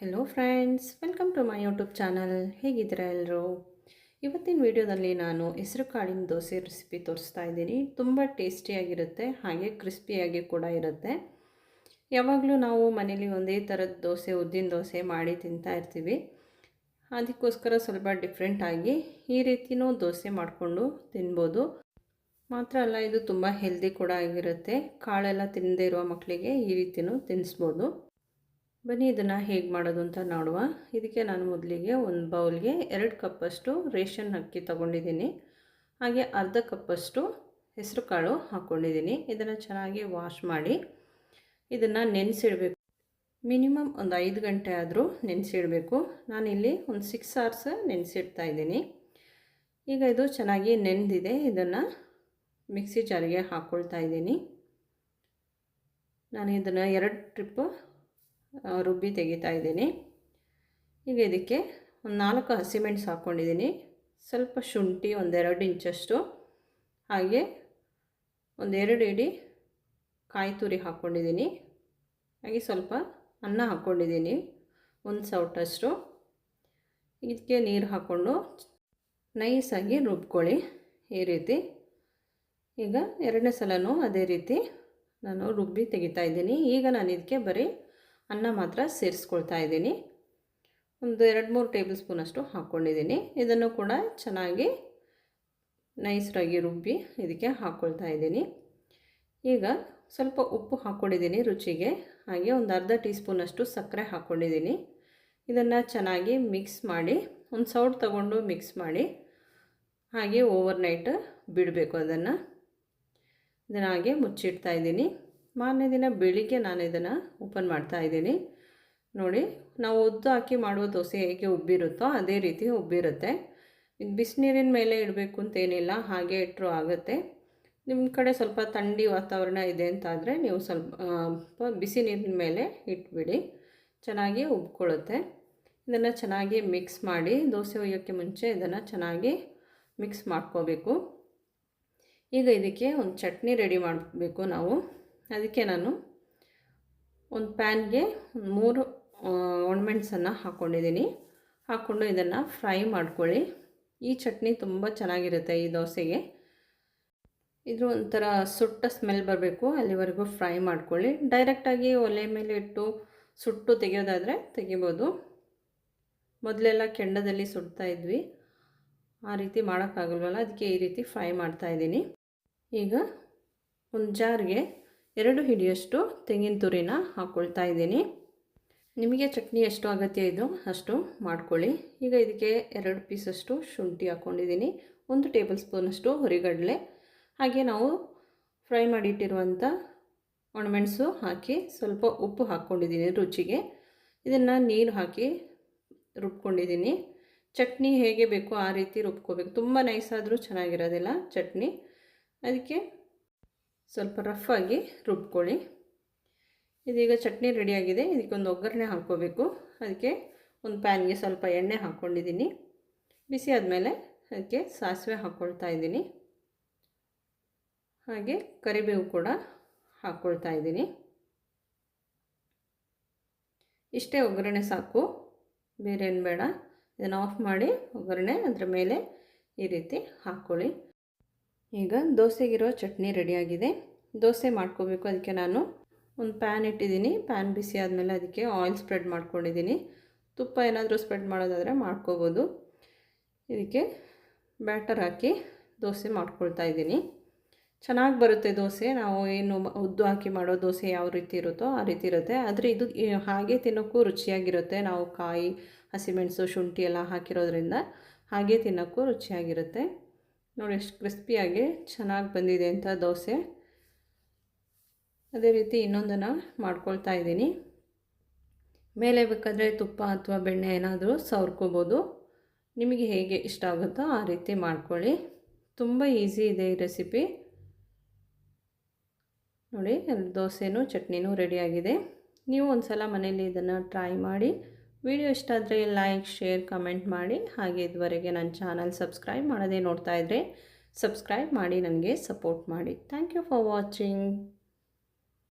Hello friends, welcome to my YouTube channel. ಹೇಗಿದ್ದೀರಾ ಎಲ್ಲರೂ? ಇವತ್ತಿನ ವಿಡಿಯೋದಲ್ಲಿ ನಾನು ಹೆಸರು ಕಾಳಿನ ದೋಸೆ ರೆಸಿಪಿ ತೋರಿಸ್ತಾ ಇದ್ದೀನಿ. ತುಂಬ ಟೇಸ್ಟಿಯಾಗಿರುತ್ತೆ, ಹಾಗೆ ಕ್ರಿಸ್ಪಿಯಾಗಿ ಕೂಡ ಇರುತ್ತೆ. ಯಾವಾಗಲೂ ನಾವು ಮನೇಲಿ ಒಂದೇ ಥರದ ದೋಸೆ, ಉದ್ದಿನ ದೋಸೆ ಮಾಡಿ ತಿಂತಾ ಇರ್ತೀವಿ. ಅದಕ್ಕೋಸ್ಕರ ಸ್ವಲ್ಪ ಡಿಫ್ರೆಂಟಾಗಿ ಈ ರೀತಿಯೂ ದೋಸೆ ಮಾಡಿಕೊಂಡು ತಿನ್ಬೋದು. ಮಾತ್ರ ಅಲ್ಲ, ಇದು ತುಂಬ ಹೆಲ್ದಿ ಕೂಡ ಆಗಿರುತ್ತೆ. ಕಾಳೆಲ್ಲ ತಿನ್ನದೇ ಇರುವ ಮಕ್ಕಳಿಗೆ ಈ ರೀತಿಯೂ ತಿನ್ನಿಸ್ಬೋದು. ಬನ್ನಿ ಇದನ್ನು ಹೇಗೆ ಮಾಡೋದು ಅಂತ ನೋಡುವ. ಇದಕ್ಕೆ ನಾನು ಮೊದಲಿಗೆ ಒಂದು ಬೌಲ್ಗೆ 2 ಕಪ್ಪಷ್ಟು ರೇಷನ್ ಅಕ್ಕಿ ತೊಗೊಂಡಿದ್ದೀನಿ. ಹಾಗೆ ಅರ್ಧ ಕಪ್ಪಷ್ಟು ಹೆಸರು ಕಾಳು ಹಾಕ್ಕೊಂಡಿದ್ದೀನಿ. ಇದನ್ನು ಚೆನ್ನಾಗಿ ವಾಶ್ ಮಾಡಿ ಇದನ್ನು ನೆನೆಸಿಡಬೇಕು. ಮಿನಿಮಮ್ ಒಂದು 5 ಗಂಟೆ ಆದರೂ ನೆನೆಸಿಡಬೇಕು. ನಾನಿಲ್ಲಿ ಒಂದು 6 hours ನೆನೆಸಿಡ್ತಾ ಇದ್ದೀನಿ. ಈಗ ಇದು ಚೆನ್ನಾಗಿ ನೆನೆದಿದೆ. ಇದನ್ನು ಮಿಕ್ಸಿ ಜಾರಿಗೆ ಹಾಕ್ಕೊಳ್ತಾ ಇದ್ದೀನಿ. ನಾನು ಇದನ್ನು 2 ಟ್ರಿಪ್ಪು ರುಬ್ಬಿ ತೆಗಿತಾ ಇದ್ದೀನಿ. ಈಗ ಇದಕ್ಕೆ ಒಂದು 4 ಹಸಿಮೆಣಸು ಹಾಕ್ಕೊಂಡಿದ್ದೀನಿ. ಸ್ವಲ್ಪ ಶುಂಠಿ, ಒಂದು 2 ಇಂಚಷ್ಟು, ಹಾಗೆ ಒಂದು 2 ಇಡಿ ಕಾಯಿ ತುರಿ ಹಾಕ್ಕೊಂಡಿದ್ದೀನಿ. ಹಾಗೆ ಸ್ವಲ್ಪ ಅನ್ನ ಹಾಕ್ಕೊಂಡಿದ್ದೀನಿ, ಒಂದು ಸೌಟಷ್ಟು. ಇದಕ್ಕೆ ನೀರು ಹಾಕ್ಕೊಂಡು ನೈಸಾಗಿ ರುಬ್ಕೊಳ್ಳಿ ಈ ರೀತಿ. ಈಗ 2ನೇ ಸಲನೂ ಅದೇ ರೀತಿ ನಾನು ರುಬ್ಬಿ ತೆಗಿತಾ ಇದ್ದೀನಿ. ಈಗ ನಾನು ಇದಕ್ಕೆ ಬರೀ ಅನ್ನ ಮಾತ್ರ ಸೇರಿಸ್ಕೊಳ್ತಾ ಇದ್ದೀನಿ. ಒಂದು 2-3 ಟೇಬಲ್ ಸ್ಪೂನಷ್ಟು ಹಾಕ್ಕೊಂಡಿದ್ದೀನಿ. ಇದನ್ನು ಕೂಡ ಚೆನ್ನಾಗಿ ನೈಸಾಗಿ ರುಬ್ಬಿ ಇದಕ್ಕೆ ಹಾಕ್ಕೊಳ್ತಾ ಇದ್ದೀನಿ. ಈಗ ಸ್ವಲ್ಪ ಉಪ್ಪು ಹಾಕ್ಕೊಂಡಿದ್ದೀನಿ ರುಚಿಗೆ. ಹಾಗೆ ಒಂದು ಅರ್ಧ ಟೀ ಸ್ಪೂನಷ್ಟು ಸಕ್ಕರೆ ಹಾಕ್ಕೊಂಡಿದ್ದೀನಿ. ಇದನ್ನು ಚೆನ್ನಾಗಿ ಮಿಕ್ಸ್ ಮಾಡಿ, ಒಂದು ಸೌಟ್ ತಗೊಂಡು ಮಿಕ್ಸ್ ಮಾಡಿ ಹಾಗೆ ಓವರ್ನೈಟ್ ಬಿಡಬೇಕು. ಇದನ್ನು ಹಾಗೆ ಮುಚ್ಚಿಡ್ತಾ ಇದ್ದೀನಿ. ಮಾರನೇ ದಿನ ಬೆಳಿಗ್ಗೆ ನಾನು ಇದನ್ನು ಓಪನ್ ಮಾಡ್ತಾ ಇದ್ದೀನಿ. ನೋಡಿ, ನಾವು ಉದ್ದು ಹಾಕಿ ಮಾಡುವ ದೋಸೆ ಹೇಗೆ ಉಬ್ಬಿರುತ್ತೋ ಅದೇ ರೀತಿ ಉಬ್ಬಿರುತ್ತೆ. ಇದು ಬಿಸಿನೀರಿನ ಮೇಲೆ ಇಡಬೇಕು ಅಂತೇನಿಲ್ಲ, ಹಾಗೆ ಇಟ್ಟರೂ ಆಗುತ್ತೆ. ನಿಮ್ಮ ಕಡೆ ಸ್ವಲ್ಪ ಥಂಡಿ ವಾತಾವರಣ ಇದೆ ಅಂತಾದರೆ ನೀವು ಸ್ವಲ್ಪ ಬಿಸಿ ನೀರಿನ ಮೇಲೆ ಇಟ್ಬಿಡಿ, ಚೆನ್ನಾಗಿ ಉಬ್ಕೊಳ್ಳುತ್ತೆ. ಇದನ್ನು ಚೆನ್ನಾಗಿ ಮಿಕ್ಸ್ ಮಾಡಿ, ದೋಸೆ ಹುಯ್ಯೋಕ್ಕೆ ಮುಂಚೆ ಇದನ್ನು ಚೆನ್ನಾಗಿ ಮಿಕ್ಸ್ ಮಾಡ್ಕೋಬೇಕು. ಈಗ ಇದಕ್ಕೆ ಒಂದು ಚಟ್ನಿ ರೆಡಿ ಮಾಡಬೇಕು ನಾವು. ಅದಕ್ಕೆ ನಾನು ಒಂದು ಪ್ಯಾನ್ಗೆ 3 ಒಣಮೆಣಸನ್ನು ಹಾಕ್ಕೊಂಡಿದ್ದೀನಿ. ಹಾಕ್ಕೊಂಡು ಇದನ್ನು ಫ್ರೈ ಮಾಡ್ಕೊಳ್ಳಿ. ಈ ಚಟ್ನಿ ತುಂಬ ಚೆನ್ನಾಗಿರುತ್ತೆ ಈ ದೋಸೆಗೆ. ಇದು ಒಂಥರ ಸುಟ್ಟ ಸ್ಮೆಲ್ ಬರಬೇಕು, ಅಲ್ಲಿವರೆಗೂ ಫ್ರೈ ಮಾಡ್ಕೊಳ್ಳಿ. ಡೈರೆಕ್ಟಾಗಿ ಒಲೆ ಮೇಲೆ ಇಟ್ಟು ಸುಟ್ಟು ತೆಗೆಯೋದಾದರೆ ತೆಗಿಬೋದು. ಮೊದಲೆಲ್ಲ ಕೆಂಡದಲ್ಲಿ ಸುಡ್ತಾ ಇದ್ವಿ, ಆ ರೀತಿ ಮಾಡೋಕ್ಕಾಗಲ್ವಲ್ಲ, ಅದಕ್ಕೆ ಈ ರೀತಿ ಫ್ರೈ ಮಾಡ್ತಾಯಿದ್ದೀನಿ. ಈಗ ಒಂದು ಜಾರ್ಗೆ 2 ಹಿಡಿಯಷ್ಟು ತೆಂಗಿನ ತುರಿನ ಹಾಕ್ಕೊಳ್ತಾ ಇದ್ದೀನಿ. ನಿಮಗೆ ಚಟ್ನಿ ಎಷ್ಟು ಅಗತ್ಯ ಇದೋ ಅಷ್ಟು ಮಾಡ್ಕೊಳ್ಳಿ. ಈಗ ಇದಕ್ಕೆ 2 ಪೀಸಷ್ಟು ಶುಂಠಿ ಹಾಕ್ಕೊಂಡಿದ್ದೀನಿ, 1 ಟೇಬಲ್ ಸ್ಪೂನಷ್ಟು ಹುರಿಗಡಲೆ, ಹಾಗೆ ನಾವು ಫ್ರೈ ಮಾಡಿಟ್ಟಿರುವಂಥ ಒಣಮೆಣಸು ಹಾಕಿ ಸ್ವಲ್ಪ ಉಪ್ಪು ಹಾಕ್ಕೊಂಡಿದ್ದೀನಿ ರುಚಿಗೆ. ಇದನ್ನು ನೀರು ಹಾಕಿ ರುಬ್ಕೊಂಡಿದ್ದೀನಿ. ಚಟ್ನಿ ಹೇಗೆ ಬೇಕೋ ಆ ರೀತಿ ರುಬ್ಕೋಬೇಕು. ತುಂಬ ನೈಸಾದರೂ ಚೆನ್ನಾಗಿರೋದಿಲ್ಲ ಚಟ್ನಿ, ಅದಕ್ಕೆ ಸ್ವಲ್ಪ ರಫಾಗಿ ರುಬ್ಕೊಳ್ಳಿ. ಇದೀಗ ಚಟ್ನಿ ರೆಡಿಯಾಗಿದೆ. ಇದಕ್ಕೊಂದು ಒಗ್ಗರಣೆ ಹಾಕ್ಕೋಬೇಕು. ಅದಕ್ಕೆ ಒಂದು ಪ್ಯಾನ್ಗೆ ಸ್ವಲ್ಪ ಎಣ್ಣೆ ಹಾಕ್ಕೊಂಡಿದ್ದೀನಿ. ಬಿಸಿ ಆದಮೇಲೆ ಅದಕ್ಕೆ ಸಾಸಿವೆ ಹಾಕ್ಕೊಳ್ತಾ ಇದ್ದೀನಿ, ಹಾಗೆ ಕರಿಬೇವು ಕೂಡ ಹಾಕ್ಕೊಳ್ತಾ ಇದ್ದೀನಿ. ಇಷ್ಟೇ ಒಗ್ಗರಣೆ ಸಾಕು, ಬೇರೆ ಏನು ಬೇಡ. ಇದನ್ನು ಆಫ್ ಮಾಡಿ ಒಗ್ಗರಣೆ ಅದರ ಮೇಲೆ ಈ ರೀತಿ ಹಾಕ್ಕೊಳ್ಳಿ. ಈಗ ದೋಸೆಗಿರೋ ಚಟ್ನಿ ರೆಡಿಯಾಗಿದೆ. ದೋಸೆ ಮಾಡ್ಕೋಬೇಕು. ಅದಕ್ಕೆ ನಾನು ಒಂದು ಪ್ಯಾನ್ ಇಟ್ಟಿದ್ದೀನಿ. ಪ್ಯಾನ್ ಬಿಸಿ ಆದಮೇಲೆ ಅದಕ್ಕೆ ಆಯಿಲ್ ಸ್ಪ್ರೆಡ್ ಮಾಡ್ಕೊಂಡಿದ್ದೀನಿ. ತುಪ್ಪ ಏನಾದರೂ ಸ್ಪ್ರೆಡ್ ಮಾಡೋದಾದರೆ ಮಾಡ್ಕೋಬೋದು. ಇದಕ್ಕೆ ಬ್ಯಾಟರ್ ಹಾಕಿ ದೋಸೆ ಮಾಡ್ಕೊಳ್ತಾ ಇದ್ದೀನಿ. ಚೆನ್ನಾಗಿ ಬರುತ್ತೆ ದೋಸೆ. ನಾವು ಏನು ಉದ್ದು ಹಾಕಿ ಮಾಡೋ ದೋಸೆ ಯಾವ ರೀತಿ ಇರುತ್ತೋ ಆ ರೀತಿ ಇರುತ್ತೆ, ಆದರೆ ಇದು ಹಾಗೆ ತಿನ್ನೋಕ್ಕೂ ರುಚಿಯಾಗಿರುತ್ತೆ. ನಾವು ಕಾಯಿ, ಹಸಿಮೆಣಸು, ಶುಂಠಿ ಎಲ್ಲ ಹಾಕಿರೋದ್ರಿಂದ ಹಾಗೆ ತಿನ್ನೋಕ್ಕೂ ರುಚಿಯಾಗಿರುತ್ತೆ. ನೋಡಿ ಎಷ್ಟು ಕ್ರಿಸ್ಪಿಯಾಗಿ ಚೆನ್ನಾಗಿ ಬಂದಿದೆ ಅಂತ ದೋಸೆ. ಅದೇ ರೀತಿ ಇನ್ನೊಂದನ್ನು ಮಾಡ್ಕೊಳ್ತಾ ಇದ್ದೀನಿ. ಮೇಲೆ ಬೇಕಾದರೆ ತುಪ್ಪ ಅಥವಾ ಬೆಣ್ಣೆ ಏನಾದರೂ ಸವರ್ಕೋಬೋದು. ನಿಮಗೆ ಹೇಗೆ ಇಷ್ಟ ಆಗುತ್ತೋ ಆ ರೀತಿ ಮಾಡ್ಕೊಳ್ಳಿ. ತುಂಬ ಈಸಿ ಇದೆ ಈ ರೆಸಿಪಿ. ನೋಡಿ, ದೋಸೆನೂ ಚಟ್ನಿನೂ ರೆಡಿಯಾಗಿದೆ. ನೀವು ಒಂದು ಸಲ ಮನೇಲಿ ಇದನ್ನು ಟ್ರೈ ಮಾಡಿ. ವಿಡಿಯೋ ಇಷ್ಟ ಆದರೆ ಲೈಕ್, ಶೇರ್, ಕಮೆಂಟ್ ಮಾಡಿ. ಹಾಗೆ ಇದುವರೆಗೆ ನನ್ನ ಚಾನಲ್ ಸಬ್ಸ್ಕ್ರೈಬ್ ಮಾಡದೇ ನೋಡ್ತಾ ಇದ್ದರೆ ಸಬ್ಸ್ಕ್ರೈಬ್ ಮಾಡಿ ನನಗೆ ಸಪೋರ್ಟ್ ಮಾಡಿ. Thank you for watching.